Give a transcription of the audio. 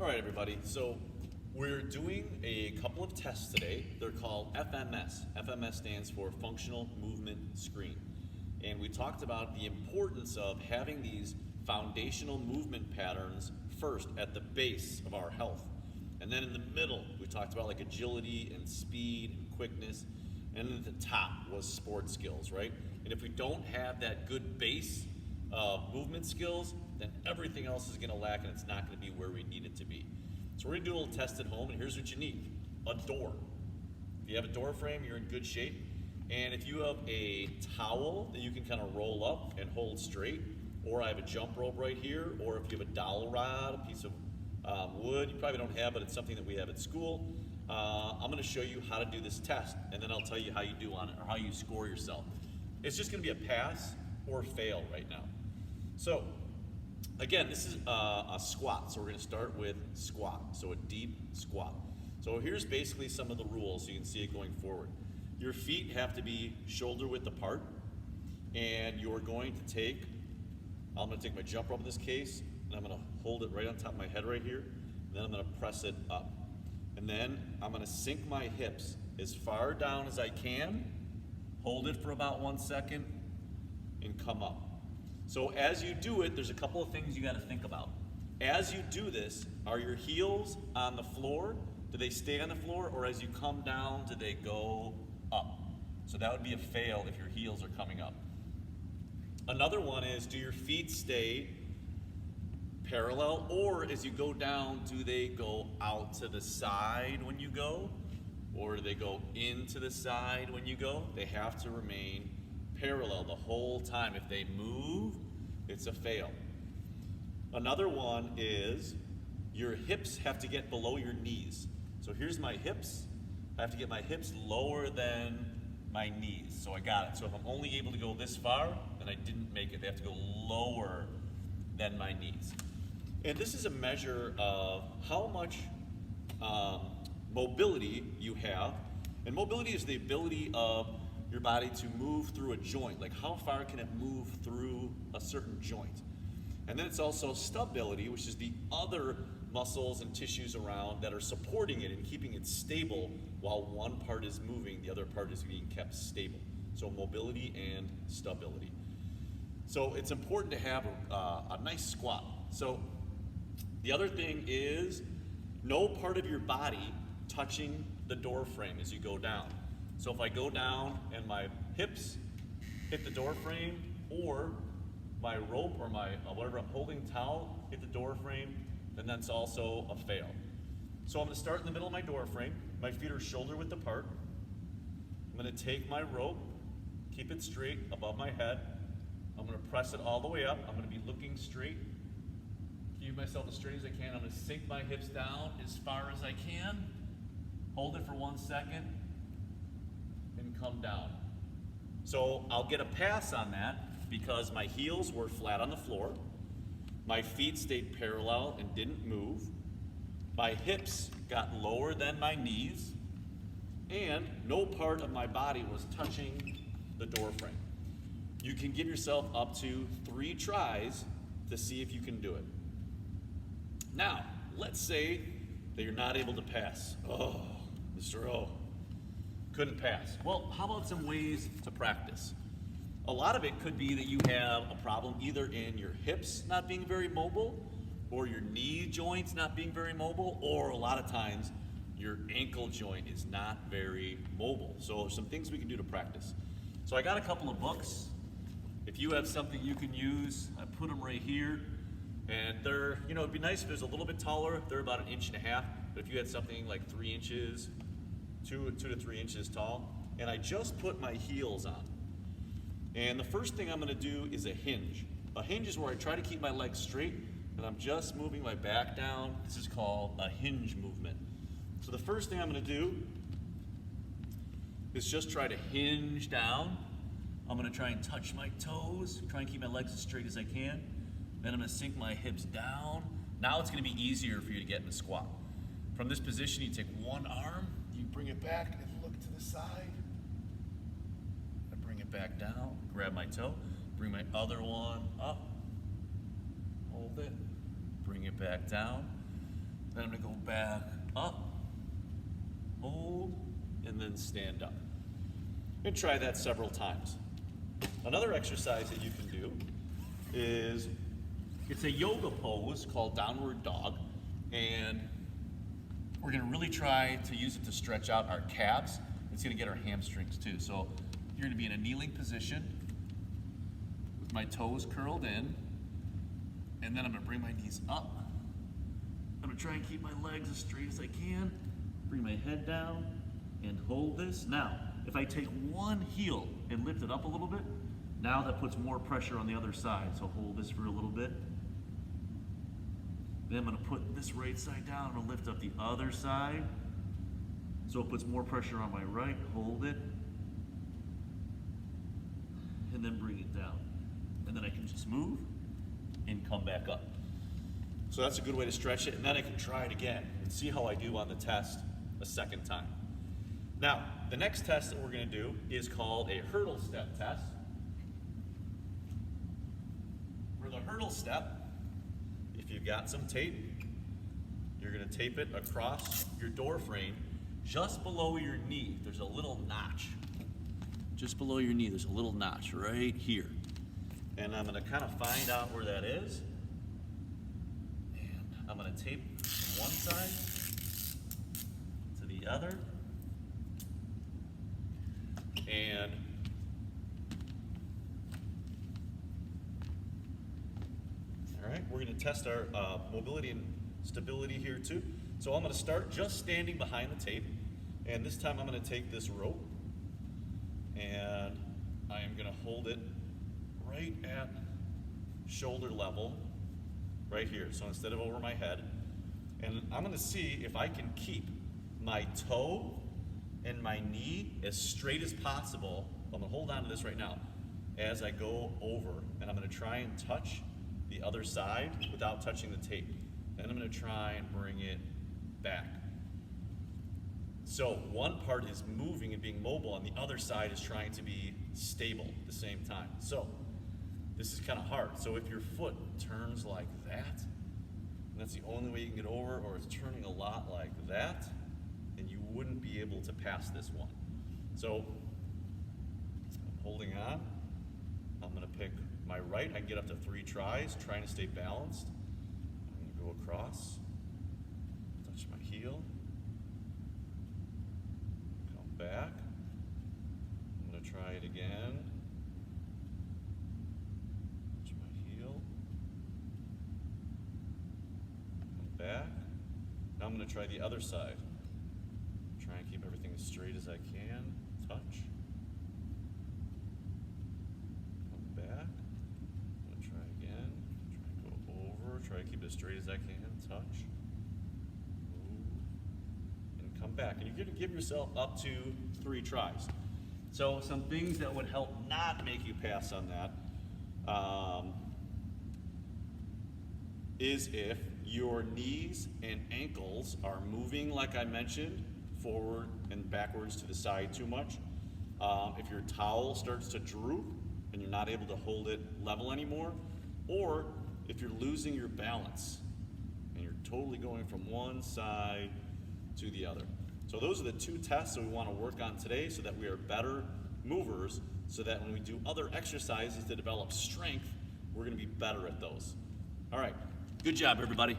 All right, everybody. So we're doing a couple of tests today. They're called FMS. FMS stands for Functional Movement Screen. And we talked about the importance of having these foundational movement patterns first at the base of our health. And then in the middle, we talked about like agility and speed and quickness. And then at the top was sports skills, right? And if we don't have that good base of movement skills, then everything else is going to lack and it's not going to be where we need it to be. So we're going to do a little test at home, and here's what you need: a door. If you have a door frame, you're in good shape. And if you have a towel that you can kind of roll up and hold straight, or I have a jump rope right here, or if you have a dowel rod, a piece of wood, you probably don't have, but it's something that we have at school. I'm going to show you how to do this test, and then I'll tell you how you do on it, or how you score yourself. It's just going to be a pass or fail right now. So, again, this is a squat, so we're going to start with squat, so a deep squat. So here's basically some of the rules so you can see it going forward. Your feet have to be shoulder width apart, and you're going to take, I'm going to take my jump rope in this case, and I'm going to hold it right on top of my head right here, and then I'm going to press it up. And then I'm going to sink my hips as far down as I can, hold it for about 1 second, and come up. So as you do it, there's a couple of things you got to think about. As you do this, are your heels on the floor? Do they stay on the floor? Or as you come down, do they go up? So that would be a fail if your heels are coming up. Another one is, do your feet stay parallel? Or as you go down, do they go out to the side when you go? Or do they go into the side when you go? They have to remain parallel the whole time. If they move, it's a fail. Another one is your hips have to get below your knees. So here's my hips. I have to get my hips lower than my knees. So I got it. So if I'm only able to go this far, then I didn't make it. They have to go lower than my knees. And this is a measure of how much mobility you have. And mobility is the ability of your body to move through a joint. Like how far can it move through a certain joint? And then it's also stability, which is the other muscles and tissues around that are supporting it and keeping it stable while one part is moving, the other part is being kept stable. So mobility and stability. So it's important to have a nice squat. So the other thing is no part of your body touching the door frame as you go down. So if I go down and my hips hit the door frame, or my rope or my whatever I'm holding towel hit the door frame, then that's also a fail. So I'm going to start in the middle of my door frame. My feet are shoulder width apart. I'm going to take my rope, keep it straight above my head. I'm going to press it all the way up. I'm going to be looking straight. Keep myself as straight as I can. I'm going to sink my hips down as far as I can. Hold it for 1 second. And come down. So I'll get a pass on that because my heels were flat on the floor, my feet stayed parallel and didn't move, my hips got lower than my knees, and no part of my body was touching the door frame. You can give yourself up to 3 tries to see if you can do it. Now, let's say that you're not able to pass. Oh, Mr. O. Couldn't pass. Well, how about some ways to practice? A lot of it could be that you have a problem either in your hips not being very mobile, or your knee joints not being very mobile, or a lot of times your ankle joint is not very mobile. So some things we can do to practice. So I got a couple of books. If you have something you can use, I put them right here. And they're, it'd be nice if it was a little bit taller. They're about 1.5 inches. But if you had something like 3 inches, 2 to 3 inches tall, and I just put my heels on. And the first thing I'm going to do is a hinge. A hinge is where I try to keep my legs straight, and I'm just moving my back down. This is called a hinge movement. So the first thing I'm going to do is just try to hinge down. I'm going to try and touch my toes, try and keep my legs as straight as I can. Then I'm going to sink my hips down. Now it's going to be easier for you to get in a squat. From this position, you take one arm, you bring it back and look to the side. I bring it back down, grab my toe, bring my other one up, hold it, bring it back down. Then I'm gonna go back up, hold, and then stand up. And try that several times. Another exercise that you can do is, it's a yoga pose called downward dog, and we're gonna really try to use it to stretch out our calves. It's gonna get our hamstrings too. So you're gonna be in a kneeling position with my toes curled in, and then I'm gonna bring my knees up. I'm gonna try and keep my legs as straight as I can, bring my head down, and hold this. Now, if I take one heel and lift it up a little bit, now that puts more pressure on the other side. So hold this for a little bit. Then I'm gonna put this right side down. I'm gonna lift up the other side. So it puts more pressure on my right, hold it. And then bring it down. And then I can just move and come back up. So that's a good way to stretch it. And then I can try it again and see how I do on the test a second time. Now, the next test that we're gonna do is called a hurdle step test. For the hurdle step, if you've got some tape, you're gonna tape it across your door frame just below your knee. There's a little notch. Just below your knee, there's a little notch right here. And I'm gonna kind of find out where that is. And I'm gonna tape from one side to the other. And all right, we're gonna test our mobility and stability here too. So I'm gonna start just standing behind the tape, and this time I'm gonna take this rope and I am gonna hold it right at shoulder level, right here. So instead of over my head, and I'm gonna see if I can keep my toe and my knee as straight as possible. I'm gonna hold on to this right now as I go over, and I'm gonna try and touch the other side without touching the tape. Then I'm gonna try and bring it back. So one part is moving and being mobile, and the other side is trying to be stable at the same time. So this is kind of hard. So if your foot turns like that, and that's the only way you can get over, or it's turning a lot like that, then you wouldn't be able to pass this one. So I'm holding on. I'm gonna pick my right. I can get up to 3 tries, trying to stay balanced. I'm gonna go across, touch my heel, come back. I'm gonna try it again. Touch my heel, come back. Now I'm gonna try the other side. Try and keep everything as straight as I can. Touch. Come back. I'm gonna try again. Try and go over. Try to keep it as straight as I can. Touch. Move. And come back. And you're gonna give yourself up to 3 tries. So some things that would help not make you pass on that is if your knees and ankles are moving, like I mentioned, forward and backwards to the side too much. If your towel starts to droop and you're not able to hold it level anymore, or if you're losing your balance and you're totally going from one side to the other. So those are the 2 tests that we want to work on today so that we are better movers, so that when we do other exercises to develop strength, we're going to be better at those. All right, good job, everybody.